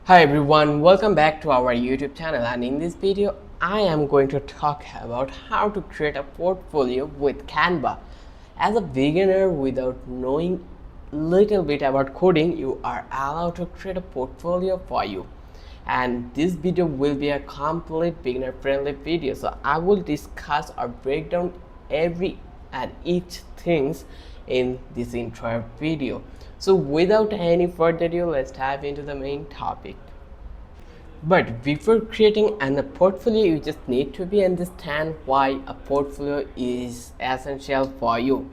Hi everyone, welcome back to our YouTube channel, and in this video I am going to talk about how to create a portfolio with Canva. As a beginner without knowing little bit about coding, you are allowed to create a portfolio for you. And this video will be a complete beginner friendly video, so I will discuss or break down every and each things in this entire video. So without any further ado, let's dive into the main topic. But before creating a portfolio, you just need to be understand why a portfolio is essential for you.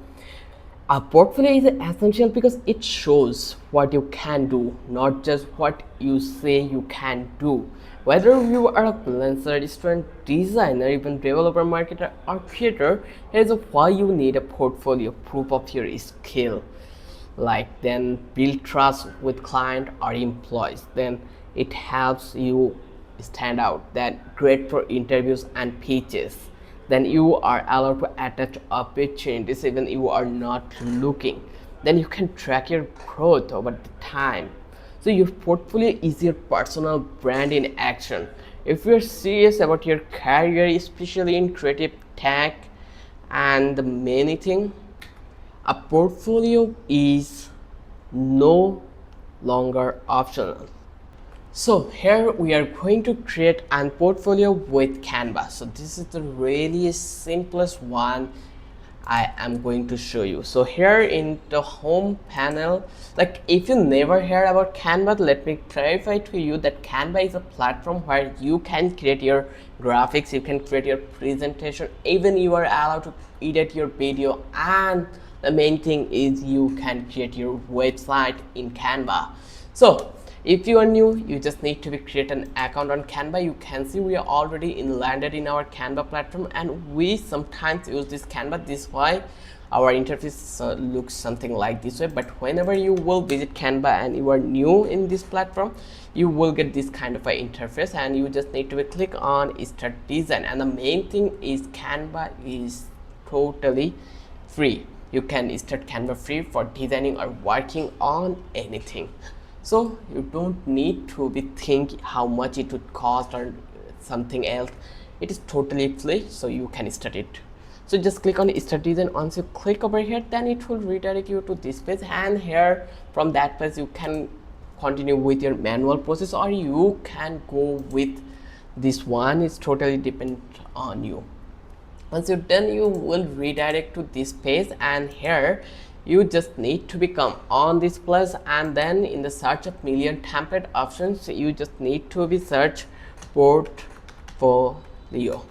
A portfolio is essential because it shows what you can do, not just what you say you can do. Whether you are a freelancer, student, designer, even developer, marketer, or creator, here's why you need a portfolio: proof of your skill, like then build trust with client or employees, then it helps you stand out, then great for interviews and pitches, then you are allowed to attach opportunities even you are not looking, then you can track your growth over the time. So your portfolio is your personal brand in action. If you're serious about your career, especially in creative tech and the many things, a portfolio is no longer optional. So here we are going to create a portfolio with Canva. So this is the really simplest one I am going to show you. So here in the home panel, like if you never heard about Canva, let me clarify to you that Canva is a platform where you can create your graphics, you can create your presentation, even you are allowed to edit your video, and the main thing is you can create your website in Canva. So if you are new, you just need to create an account on Canva. You can see we are already landed in our Canva platform, and we sometimes use this Canva. This why our interface looks something like this way. But whenever you will visit Canva and you are new in this platform, you will get this kind of a interface, and you just need to click on Start Design. And the main thing is Canva is totally free. You can start Canva free for designing or working on anything. So you don't need to be think how much it would cost or something else. It is totally free, so you can start it. So just click on Start Design. Once you click over here, then it will redirect you to this page, and here from that page you can continue with your manual process, or you can go with this one. It's totally depend on you. Once you're done, you will redirect to this page, and here you just need to become on this plus, and then in the search of million template options, you just need to be search portfolio,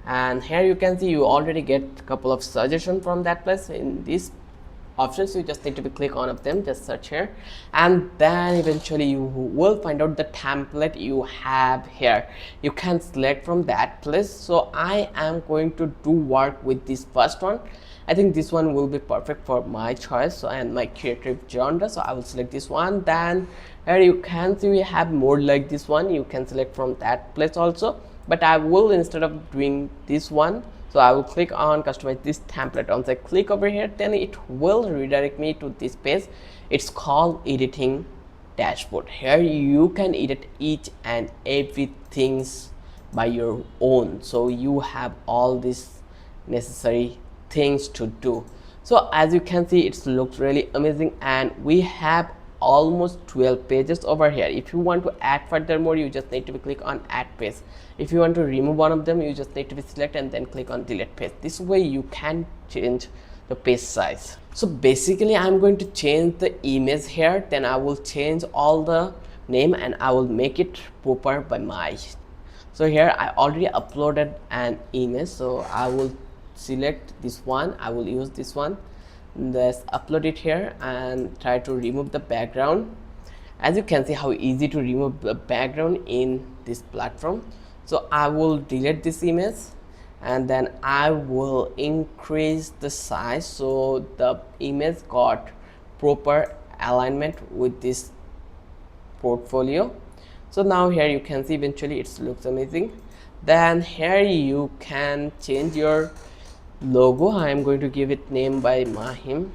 and here you can see you already get a couple of suggestions from that place. In this options, you just need to be click on of them, just search here, and then eventually you will find out the template you have here. You can select from that place. So I am going to do work with this first one. I think this one will be perfect for my choice and my creative genre, so I will select this one. Then here you can see we have more like this one. You can select from that place also, but I will, instead of doing this one, so I will click on customize this template. Once I click over here, then it will redirect me to this page. It's called editing dashboard. Here you can edit each and everything by your own, so you have all these necessary things to do. So as you can see, it looks really amazing, and we have almost 12 pages over here. If you want to add furthermore, you just need to click on add page. If you want to remove one of them, you just need to be select and then click on delete page. This way you can change the page size. So basically I'm going to change the image here, then I will change all the name and I will make it proper by my. So here I already uploaded an image, so I will select this one. I will use this one. Let's upload it here and try to remove the background. As you can see how easy to remove the background in this platform. So I will delete this image, and then I will increase the size so the image got proper alignment with this portfolio. So now here you can see eventually it looks amazing. Then here you can change your logo. I am going to give it name by mahim.com,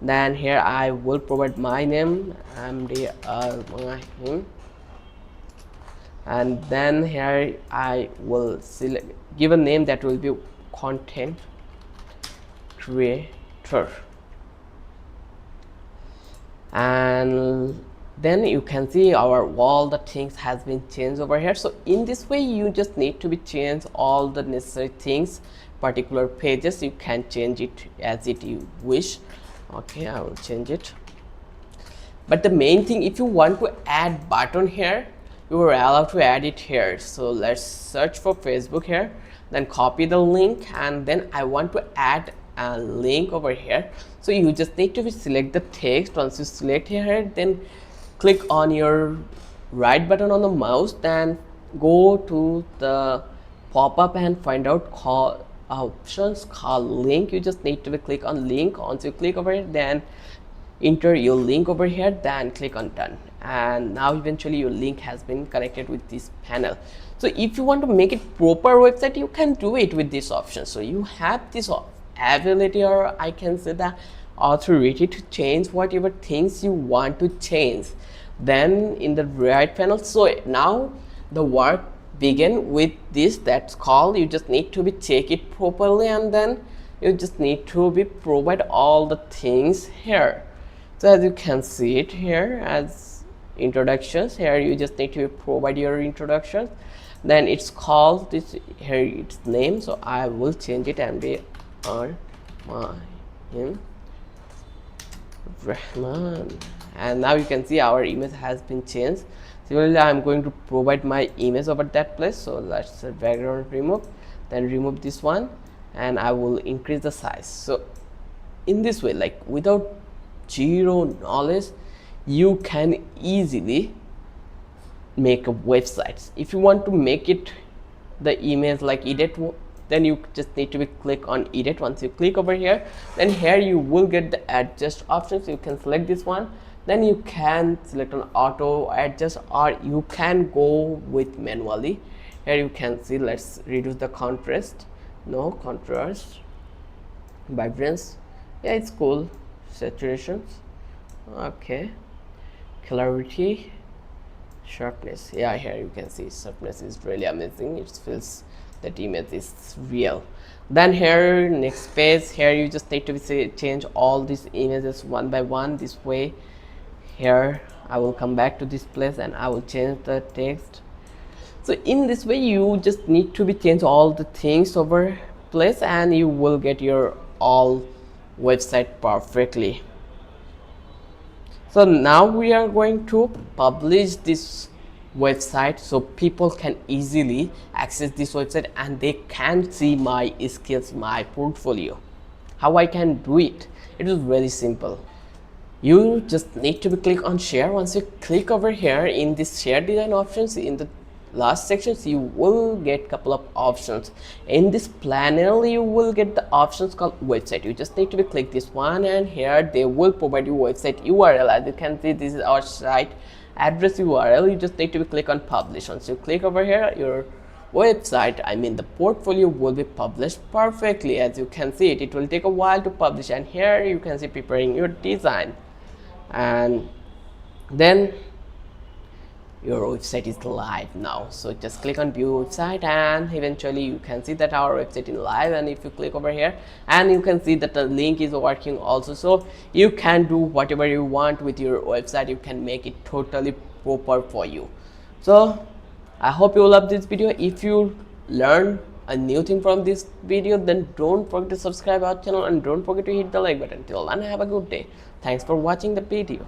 Then here I will provide my name, MD Mahim, and then here I will select, give a name that will be content creator, and then you can see our all the things has been changed over here. So in this way you just need to be change all the necessary things, particular pages you can change it as it you wish. Okay, I will change it. But the main thing, if you want to add button here, you are allowed to add it here. So let's search for Facebook here, then copy the link, and then I want to add a link over here. So you just need to select the text. Once you select here, then click on your right button on the mouse, then go to the pop-up and find out call options called link. You just need to click on link. Once you click over it, then enter your link over here, then click on done, and now eventually your link has been connected with this panel. So if you want to make it proper website, you can do it with this option. So you have this ability, or I can say the authority, to change whatever things you want to change then in the right panel. So now the work begin with this, that's called, you just need to be check it properly, and then you just need to be provide all the things here. So as you can see it here as introductions, here you just need to provide your introductions, then it's called this here its name. So I will change it and be Rahman, and now you can see our image has been changed. Similarly, I'm going to provide my image over that place. So let's background remove, then remove this one, and I will increase the size. So in this way, like without zero knowledge, you can easily make a website. If you want to make it the image like edit, then you just need to click on edit. Once you click over here, then here you will get the adjust options. You can select this one, then you can select on auto adjust, or you can go with manually. Here you can see, let's reduce the contrast, no contrast, vibrance, yeah, it's cool, saturations, okay, clarity, sharpness, yeah, here you can see sharpness is really amazing. It feels that image is real. Then here next page, here you just need to change all these images one by one this way. Here I will come back to this place and I will change the text. So in this way you just need to be change all the things over place, and you will get your all website perfectly. So now we are going to publish this website so people can easily access this website and they can see my skills, my portfolio. How I can do it? It is very simple. You just need to click on share. Once you click over here in this share design options, in the last sections you will get couple of options. In this panel you will get the options called website. You just need to click this one, and here they will provide you website URL. As you can see, this is our site address URL. You just need to click on publish. Once you click over here, your website, I mean the portfolio, will be published perfectly. As you can see it will take a while to publish, and here you can see preparing your design, and then your website is live now. So just click on view website, and eventually you can see that our website is live. And if you click over here, and you can see that the link is working also. So you can do whatever you want with your website. You can make it totally proper for you. So I hope you love this video. If you learn a new thing from this video, then don't forget to subscribe our channel and don't forget to hit the like button. Till then, have a good day. Thanks for watching the video.